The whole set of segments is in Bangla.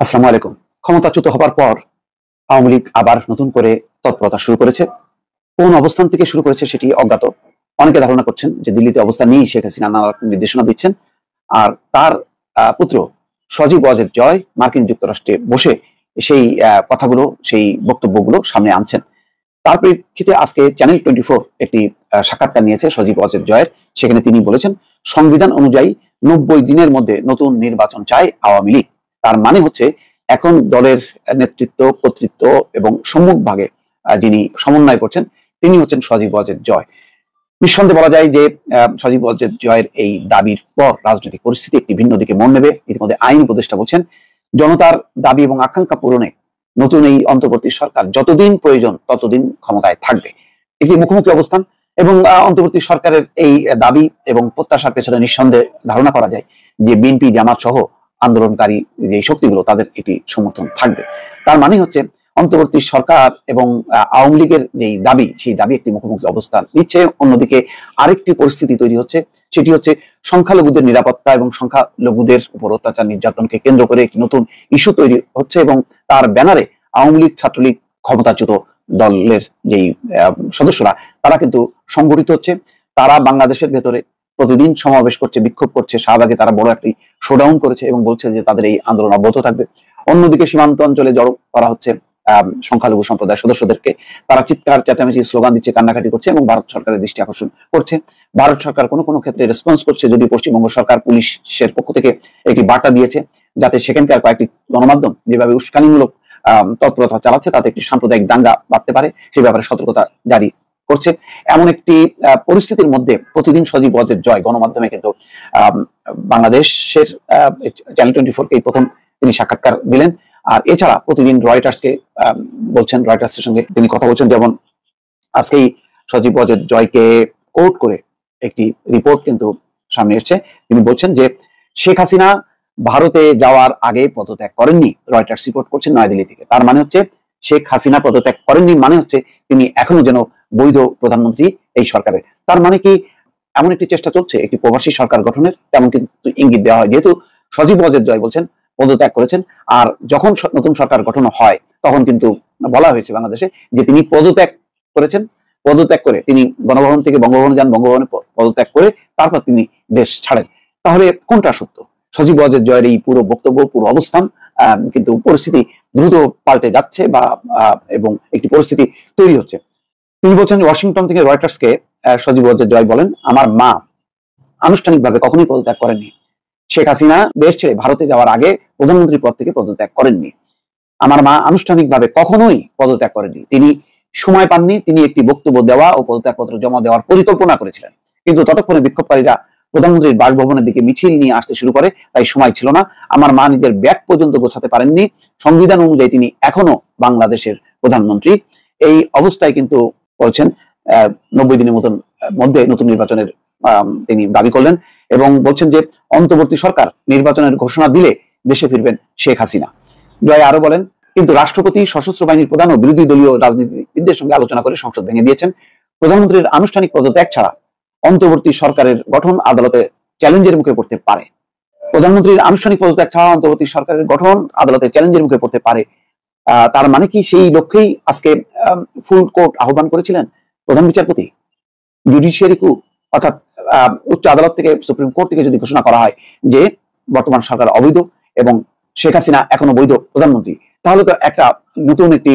আসসালামু আলাইকুম। ক্ষমতাচ্যুত হবার পর আওয়ামী লীগ আবার নতুন করে তৎপরতা শুরু করেছে। কোন অবস্থান থেকে শুরু করেছে সেটি অজ্ঞাত। অনেকে ধারণা করছেন যে দিল্লিতে অবস্থান নিয়েই শেখ হাসিনা নানা রকম নির্দেশনা দিচ্ছেন। আর তার পুত্র সজীব ওয়াজেদ জয় মার্কিন যুক্তরাষ্ট্রে বসে সেই কথাগুলো, সেই বক্তব্যগুলো সামনে আনছেন। তার প্রেক্ষিতে আজকে চ্যানেল 24 একটি সাক্ষাৎকার নিয়েছে সজীব ওয়াজেদ জয়ের। সেখানে তিনি বলেছেন, সংবিধান অনুযায়ী 90 দিনের মধ্যে নতুন নির্বাচন চায় আওয়ামী লীগ। তার মানে হচ্ছে এখন দলের নেতৃত্ব, কর্তৃত্ব এবং সম্মুখভাগে যিনি সমন্বয় করছেন তিনি হচ্ছেন সজীব ওয়াজেদ জয়। নিঃসন্দেহে বলা যায় যে সজীব ওয়াজেদ জয়ের এই দাবির পর রাজনৈতিক পরিস্থিতি একটি ভিন্ন দিকে মোড় নেবে। ইতিমধ্যে আইন উপদেষ্টা বলছেন, জনতার দাবি এবং আকাঙ্ক্ষা পূরণে নতুন এই অন্তর্বর্তী সরকার যতদিন প্রয়োজন ততদিন ক্ষমতায় থাকবে। একটি মুখোমুখি অবস্থান এবং অন্তর্বর্তী সরকারের এই দাবি এবং প্রত্যাশার পেছনে নিঃসন্দেহে ধারণা করা যায় যে বিএনপি, জামাত সহ আন্দোলনকারী যে শক্তিগুলো তাদের একটি সমর্থন থাকবে। তার মানে হচ্ছে অন্তর্বর্তী সরকার এবং আওয়ামী লীগের যে দাবি, সেই দাবি একটি মুখোমুখি অবস্থান নিচ্ছে। অন্যদিকে আরেকটি পরিস্থিতি তৈরি হচ্ছে, সেটি হচ্ছে সংখ্যালঘুদের নিরাপত্তা এবং সংখ্যালঘুদের উপর অত্যাচার নির্যাতনকে কেন্দ্র করে একটি নতুন ইস্যু তৈরি হচ্ছে এবং তার ব্যানারে আওয়ামী লীগ, ছাত্রলীগ, ক্ষমতাচ্যুত দলের যেই সদস্যরা তারা কিন্তু সংগঠিত হচ্ছে। তারা বাংলাদেশের ভেতরে প্রতিদিন সমাবেশ করছে, বিক্ষোভ করছে। শাহবাগে তারা বড় একটি শোডাউন করেছে এবং বলছে যে তাদের এই আন্দোলন অব্যাহত থাকবে। অন্যদিকে সীমান্ত অঞ্চলে জড়ো করা হচ্ছে সংখ্যালঘু সম্প্রদায়ের সদস্যদেরকে। তারা চিৎকার, চেঁচামেচি, স্লোগান দিচ্ছে, কান্নাকাটি করছে এবং ভারত সরকারের দৃষ্টি আকর্ষণ করছে। ভারত সরকার কোনো কোনো ক্ষেত্রে রেসপন্স করছে, যদি পশ্চিমবঙ্গ সরকার পুলিশের পক্ষ থেকে একটি বার্তা দিয়েছে যাতে সেখানকার কয়েকটি গণমাধ্যম যেভাবে উস্কানিমূলক তৎপরতা চালাচ্ছে তাতে একটি সাম্প্রদায়িক দাঙ্গা বাঁধতে পারে, সেই ব্যাপারে সতর্কতা জারি করছে। এমন একটি পরিস্থিতির মধ্যে প্রতিদিন সজীব ওয়াজেদ জয় গণমাধ্যমে কিন্তু বাংলাদেশের চ্যানেল 24 কে প্রথম তিনি সাক্ষাৎকার দিলেন। আর এছাড়া প্রতিদিন রয়টার্সকে বলছেন, রয়টার্সের সঙ্গে তিনি কথা বলছেন। যেমন আজকেই সজীব ওয়াজেদ জয়কে কোট করে একটি রিপোর্ট কিন্তু সামনে এসেছে। তিনি বলছেন যে শেখ হাসিনা ভারতে যাওয়ার আগে পদত্যাগ করেননি। রয়টার্স রিপোর্ট করছেন নয়াদিল্লি থেকে। তার মানে হচ্ছে শেখ হাসিনা পদত্যাগ করেননি, মানে হচ্ছে তিনি এখনো যেন বৈধ প্রধানমন্ত্রী এই সরকারের। তার মানে কি এমন একটি চেষ্টা চলছে একটি প্রবাসী সরকার গঠনের? তেমন কিন্তু ইঙ্গিত দেওয়া হয়, যেহেতু সজীব ওয়াজেদ জয় বলছেন পদত্যাগ করেছেন। আর যখন নতুন সরকার গঠন হয় তখন কিন্তু বলা হয়েছে বাংলাদেশে যে তিনি পদত্যাগ করেছেন। পদত্যাগ করে তিনি গণভবন থেকে বঙ্গভবনে যান, বঙ্গভবনে পদত্যাগ করে তারপর তিনি দেশ ছাড়েন। তাহলে কোনটা সত্য? সজীব ওয়াজেদ জয়ের এই পুরো বক্তব্য, পুরো অবস্থান কিন্তু পরিস্থিতি দ্রুত পাল্টে যাচ্ছে বা এবং একটি পরিস্থিতি তৈরি হচ্ছে। তিনি বলছেন ওয়াশিংটন থেকে রয়টার্সকে সজীব ওয়াজেদ জয় বলেন, আমার মা আনুষ্ঠানিকভাবে কখনোই পদত্যাগ করেননি। শেখ হাসিনা দেশ ছেড়ে ভারতে যাওয়ার আগে প্রধানমন্ত্রী পদ থেকে পদত্যাগ করেননি। আমার মা আনুষ্ঠানিকভাবে কখনোই পদত্যাগ করেননি। তিনি সময় পাননি। তিনি একটি বক্তব্য দেওয়া ও পদত্যাগপত্র জমা দেওয়ার পরিকল্পনা করেছিলেন, কিন্তু ততক্ষণে বিক্ষোভকারীরা প্রধানমন্ত্রীর বাসভবনের দিকে মিছিল নিয়ে আসতে শুরু করে, তাই সময় ছিল না। আমার মা নিজের ব্যাগ পর্যন্ত গোছাতে পারেননি। সংবিধান অনুযায়ী তিনি এখনো বাংলাদেশের প্রধানমন্ত্রী। এই অবস্থায় কিন্তু বলছেন 90 দিনের মধ্যে নতুন নির্বাচনের তিনি দাবি করলেন এবং বলছেন যে অন্তর্বর্তী সরকার নির্বাচনের ঘোষণা দিলে দেশে ফিরবেন শেখ হাসিনা। জয় আরো বলেন, কিন্তু রাষ্ট্রপতি, সশস্ত্র বাহিনীর প্রধান ও বিরোধী দলীয় রাজনীতিবিদদের সঙ্গে আলোচনা করে সংসদ ভেঙে দিয়েছেন। প্রধানমন্ত্রীর আনুষ্ঠানিক পদত্যাগ ছাড়া অন্তর্বর্তী সরকারের গঠন আদালতে চ্যালেঞ্জের মুখে পড়তে পারে। প্রধানমন্ত্রীর আনুষ্ঠানিক পদত্যাগ ছাড়া অন্তর্বর্তী সরকারের গঠন আদালতে চ্যালেঞ্জের মুখে পড়তে পারে। তার মানে কি সেই লক্ষ্যেই আজকে ফুল কোর্ট আহ্বান করেছিলেন প্রধান বিচারপতি? জুডিশিয়ারি কু, অর্থাৎ উচ্চ আদালত থেকে, সুপ্রিম কোর্ট থেকে যদি ঘোষণা করা হয় যে বর্তমান সরকার অবৈধ এবং শেখ হাসিনা এখনো বৈধ প্রধানমন্ত্রী, তাহলে তো একটা নতুন একটি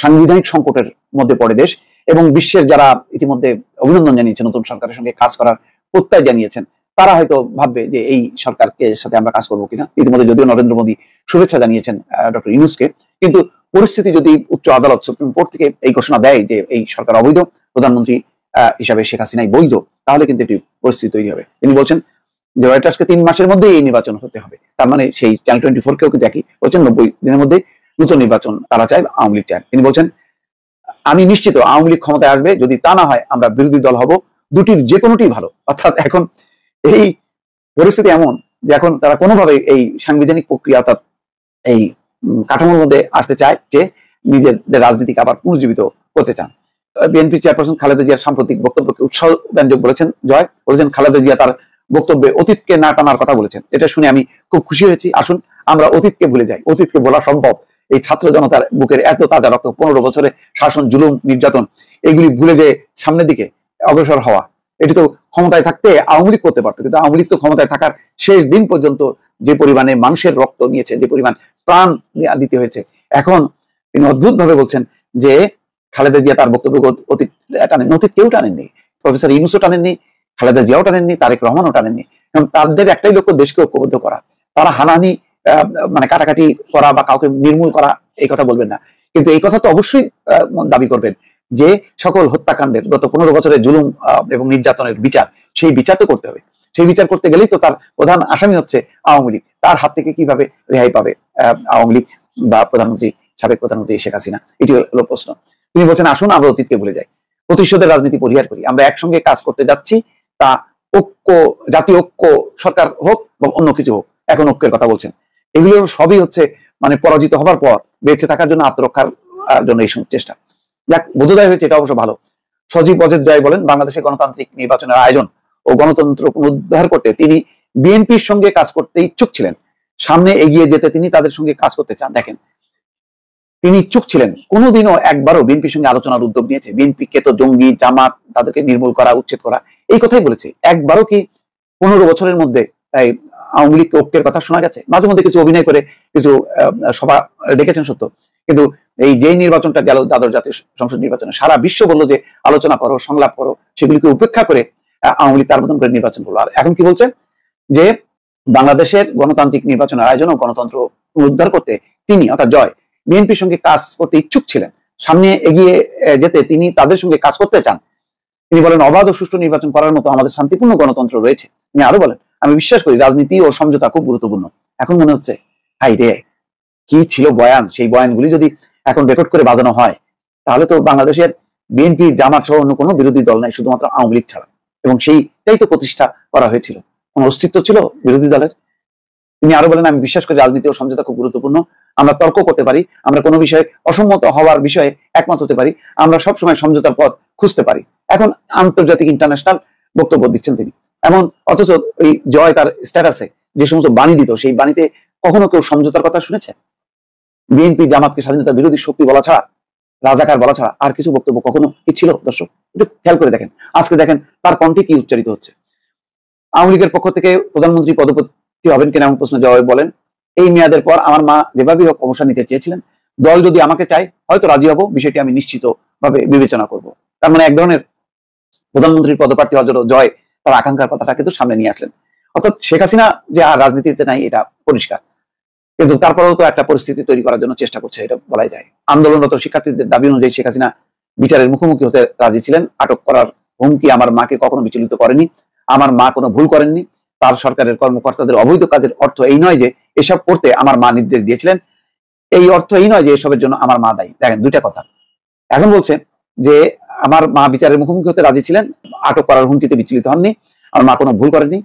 সাংবিধানিক সংকটের মধ্যে পড়ে দেশ। এবং বিশ্বের যারা ইতিমধ্যে অভিনন্দন জানিয়েছেন, নতুন সরকারের সঙ্গে কাজ করার প্রত্যয় জানিয়েছেন, তারা হয়তো ভাববে যে এই সরকারকে সাথে আমরা কাজ করবো কিনা। ইতিমধ্যে যদিও নরেন্দ্র মোদী শুভেচ্ছা জানিয়েছেন ডক্টর ইউনূসকে, কিন্তু পরিস্থিতি যদি উচ্চ আদালত, সুপ্রিম কোর্ট থেকে এই ঘোষণা দেয় যে এই সরকার অবৈধ, প্রধানমন্ত্রী হিসাবে শেখ হাসিনাই বৈধ, তাহলে কিন্তু একটি পরিস্থিতি তৈরি হবে। তিনি বলছেন যে রয়টার্সকে 3 মাসের মধ্যে এই নির্বাচন হতে হবে। তার মানে সেই চ্যানেল 24 কেও কিন্তু একই বলছেন, 90 দিনের মধ্যে নতুন নির্বাচন তারা চায়, আওয়ামী লীগ চায়। তিনি বলছেন, আমি নিশ্চিত আওয়ামী লীগ ক্ষমতায় আসবে, যদি তা না হয় আমরা বিরোধী দল হব, দুটির যে কোনোটি ভালো। অর্থাৎ এখন এই পরিস্থিতি এমন যে এখন তারা কোনোভাবে এই সাংবিধানিক প্রক্রিয়া, অর্থাৎ এই কাঠামোর মধ্যে আসতে চায়, যে নিজেদের রাজনীতিকে আবার পুনর্জীবিত করতে চান। বিএনপি চেয়ারপারসন খালেদা জিয়ার সাম্প্রতিক বক্তব্যকে উৎসাহব্যঞ্জক বলেছেন জয়। বলেছেন খালেদা জিয়া তার বক্তব্যে অতীতকে না টানার কথা বলেছেন। এটা শুনে আমি খুব খুশি হয়েছি। আসুন আমরা অতীতকে ভুলে যাই। অতীতকে বলা সম্ভব? এই ছাত্র জনতার বুকের এত তাজা রক্ত, 15 বছরে শাসন, জুলুম, নির্যাতন, এগুলি ভুলে যে সামনের দিকে অগ্রসর হওয়া, এটি তো ক্ষমতায় থাকতে আওয়ামী লীগ করতে পারতো, কিন্তু আওয়ামী লীগ তো ক্ষমতায় থাকার শেষ দিন পর্যন্ত যে পরিমাণে মানুষের রক্ত নিয়েছে, যে পরিমাণ প্রাণ দিতে হয়েছে, এখন তিনি অদ্ভুত ভাবে বলছেন যে খালেদা জিয়া তার বক্তব্য অতীত টানেন। অতীত কেউ টানেননি, প্রফেসর ইউনূসও টানেননি, খালেদা জিয়াও টানেননি, তারেক রহমানও টানেননি। কারণ তাদের একটাই লক্ষ্য দেশকে ঐক্যবদ্ধ করা। তারা হানাহানি মানে কাটাকাটি করা বা কাউকে নির্মূল করা এই কথা বলবেন না, কিন্তু এই কথা তো অবশ্যই দাবি করবেন যে সকল হত্যাকাণ্ডের, গত 15 বছরের জুলুম এবং নির্যাতনের বিচার, সেই বিচার তো করতে হবে। সেই বিচার করতে গেলেই তো তার প্রধান আসামি হচ্ছে আওয়ামী লীগ। তার হাত থেকে কিভাবে রেহাই পাবে আওয়ামী লীগ বা সাবেক প্রধানমন্ত্রী শেখ হাসিনা? এটি হলো প্রশ্ন। তিনি বলছেন, আসুন আমরা অতীতকে ভুলে যাই, প্রতিশোধের রাজনীতি পরিহার করি, আমরা একসঙ্গে কাজ করতে যাচ্ছি, তা ঐক্য, জাতীয় ঐক্য সরকার হোক বা অন্য কিছু হোক। এখন ঐক্যের কথা বলছেন। এগুলো সবই হচ্ছে মানে পরাজিত হবার পর বেঁচে থাকার জন্য, আত্মরক্ষার জন্য এই চেষ্টা। যাক, বোধোদয় হয়েছে, এটা অবশ্য ভালো। সজীব অজেদ জয় বলেন, বাংলাদেশে গণতান্ত্রিক নির্বাচনের আয়োজন ও গণতন্ত্র পুনরুদ্ধার করতে তিনি বিএনপির সঙ্গে কাজ করতে ইচ্ছুক ছিলেন। সামনে এগিয়ে যেতে তিনি তাদের সঙ্গে কাজ করতে চান। দেখেন, তিনি ইচ্ছুক ছিলেন, কোনোদিনও একবারও বিএনপির সঙ্গে আলোচনার উদ্যোগ নিয়েছে? বিএনপিকে তো জঙ্গি, জামাত, তাদেরকে নির্মূল করা, উচ্ছেদ করা, এই কথাই বলেছে। একবারও কি 15 বছরের মধ্যে আওয়ামী লীগকে ঐক্যের কথা শোনা গেছে? মাঝে মধ্যে কিছু অভিনয় করে কিছু সভা ডেকেছেন সত্য, কিন্তু এই যে নির্বাচনটা গেল, দ্বাদশ জাতীয় সংসদ নির্বাচনে, সারা বিশ্ব বললো যে আলোচনা করো, সংলাপ করো, সেগুলিকে উপেক্ষা করে আওয়ামী লীগ তার মতন করে নির্বাচন করলো। আর এখন কি বলছে? যে বাংলাদেশের গণতান্ত্রিক নির্বাচনের আয়োজন ও গণতন্ত্র পুনরুদ্ধার করতে তিনি, অর্থাৎ জয়, বিএনপির সঙ্গে কাজ করতে ইচ্ছুক ছিলেন। সামনে এগিয়ে যেতে তিনি তাদের সঙ্গে কাজ করতে চান। তিনি বলেন, অবাধ ও সুষ্ঠু নির্বাচন করার মতো আমাদের শান্তিপূর্ণ গণতন্ত্র রয়েছে। তিনি আরো বলেন, আমি বিশ্বাস করি রাজনীতি ও সমঝোতা খুব গুরুত্বপূর্ণ। এখন মনে হচ্ছে, হাই রে, কি ছিল বয়ান! সেই বয়ানগুলি যদি এখন রেকর্ড করে বাজানো হয়, তাহলে তো বাংলাদেশের বিএনপি, জামাত সহ অন্য কোনো বিরোধী দল নাই, শুধুমাত্র আওয়ামী লীগ ছাড়া। এবং সেইটাই তো প্রতিষ্ঠা করা হয়েছিল। কোন অস্তিত্ব ছিল বিরোধী দলের? তিনি আরো বলেন, আমি বিশ্বাস করি রাজনীতি ও সমঝোতা খুব গুরুত্বপূর্ণ। আমরা তর্ক করতে পারি, আমরা কোনো বিষয়ে অসম্মত হওয়ার বিষয়ে একমত হতে পারি, আমরা সবসময় সমঝোতার পথ খুঁজতে পারি। এখন আন্তর্জাতিক, ইন্টারন্যাশনাল বক্তব্য দিচ্ছেন তিনি। এমন অথচ এই জয় তার স্ট্যাটাসে যে সমস্ত বাণী দিত, সেই বাণীতে কখনো কেউ সমঝোতার কথা শুনেছে? বিএনপি, জামাতকে স্বাধীনতা বিরোধী শক্তি বলা ছাড়া, রাজাকার বলা ছাড়া আর কিছু বক্তব্য কখনো কি ছিল? দর্শক, একটু খেয়াল করে দেখেন, আজকে দেখেন তার কণ্ঠে কি উচ্চারিত হচ্ছে। আওয়ামী লীগের পক্ষ থেকে প্রধানমন্ত্রী পদপ্রার্থী হবেন কিনা এমন প্রশ্ন জয় বলেন, এই মেয়াদের পর আমার মা যেভাবেই হোক অবসর নিতে চেয়েছিলেন, দল যদি আমাকে চায় হয়তো রাজি হব, বিষয়টি আমি নিশ্চিত ভাবে বিবেচনা করব। তার মানে এক ধরনের প্রধানমন্ত্রীর পদপ্রার্থী হওয়ার জন্য জয় তার আকাঙ্ক্ষার কথাটা কিন্তু সামনে নিয়ে আসলেন। অর্থাৎ শেখ হাসিনা যে আর রাজনীতিতে নাই, এটা পরিষ্কার। কিন্তু তারপরেও তো একটা পরিস্থিতি তৈরি করার জন্য চেষ্টা করছে, এটা বলাই যায়। আন্দোলনরত শিক্ষার্থীদের দাবি অনুযায়ী শেখ হাসিনা বিচারের মুখোমুখি হতে রাজি ছিলেন। আটক করার হুমকি আমার মাকে কখনো বিচলিত করেনি। আমার মা কোনো ভুল করেননি। তার সরকারের কর্মকর্তাদের অবৈধ কাজের অর্থ এই নয় যে এসব করতে আমার মা নির্দেশ দিয়েছিলেন, এই অর্থ এই নয় যে এসবের জন্য আমার মা দায়ী। দেখেন, দুইটা কথা। এখন বলছে যে আমার মা বিচারের মুখোমুখি হতে রাজি ছিলেন, আটক করার হুমকিতে বিচলিত হননি, আমার মা কোনো ভুল করেনি।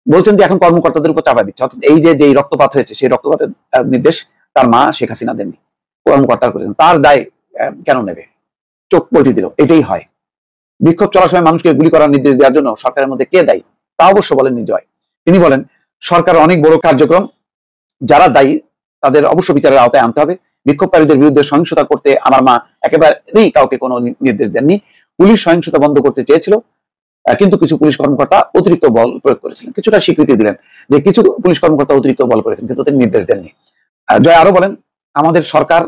বলছেন যে এখন কর্মকর্তাদের উপর চাপা দিচ্ছে, অর্থাৎ এই যে রক্তপাত হয়েছে, সেই রক্তপাতের নির্দেশ তার মা শেখ হাসিনা দেননি, কর্মকর্তারা করেছেন। তার দায় কেন নেবে? চোখ পল্টি দিল। এটাই হয়। বিক্ষোভ চলার সময় মানুষকে গুলি করার নির্দেশ দেওয়ার জন্য সরকারের মধ্যে কে দায়ী? তা অবশ্য বলেননি জয়। তিনি বলেন, সরকার অনেক বড় কার্যক্রম, যারা দায়ী তাদের অবশ্য বিচারের আওতায় আনতে হবে। বিক্ষোভকারীদের বিরুদ্ধে সহিংসতা করতে আমার মা একেবারেই কাউকে কোনো নির্দেশ দেননি। পুলিশ সহিংসতা বন্ধ করতে চেয়েছিল, কিন্তু কিছু পুলিশ কর্মকর্তা অতিরিক্ত বল প্রয়োগ করেছিলেন। কিছুটা স্বীকৃতি দিলেন যে কিছু পুলিশ কর্মকর্তা অতিরিক্ত বল করেছেন, কিন্তু তিনি নির্দেশ দেননি। জয় আরো বলেন, আমাদের সরকার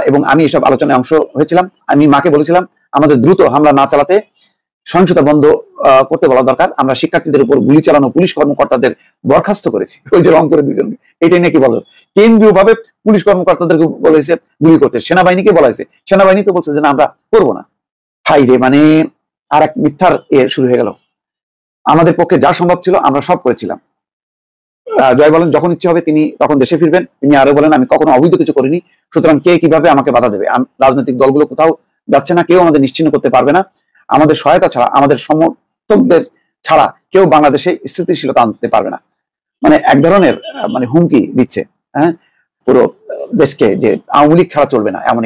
এবং আমি এসব আলোচনায় অংশ হয়েছিলাম। আমি মাকে বলেছিলাম আমাদের দ্রুত হামলা না চালাতে, সহিংসতা বন্ধ করতে বলা দরকার। আমরা শিক্ষার্থীদের উপর গুলি চালানো পুলিশ কর্মকর্তাদের বরখাস্ত করেছি। ওই যে রং করে দুজন, এটাই নাকি বলো। কেন্দ্রীয় ভাবে পুলিশ কর্মকর্তাদেরকে বলেছে গুলি করতে, সেনাবাহিনীকে বলা হয়েছে, সেনাবাহিনী তো বলছে যে না, আমরা করবো না। হাই রে, মানে আর এক মিথ্যার শুরু হয়ে গেল। আমাদের পক্ষে যা সম্ভব ছিল আমরা সব করেছিলাম। জয় বলেন, যখন ইচ্ছে হবে তিনি তখন দেশে ফিরবেন। তিনি আরো বলেন, আমি কখনো অবৈধ কিছু করিনি, সুতরাং কে কিভাবে আমাকে বাধা দেবে? রাজনৈতিক দলগুলো কোথাও যাচ্ছে না, কেউ আমাদের নিশ্চিহ্ন করতে পারবে না। আমাদের সহায়তা ছাড়া, আমাদের সমর্থকদের ছাড়া কেউ বাংলাদেশে স্থিতিশীলতা আনতে পারবে না। মানে এক ধরনের মানে হুমকি দিচ্ছে, হ্যাঁ, পুরো দেশকে, যে আওয়ামী লীগ ছাড়া চলবে না, এমন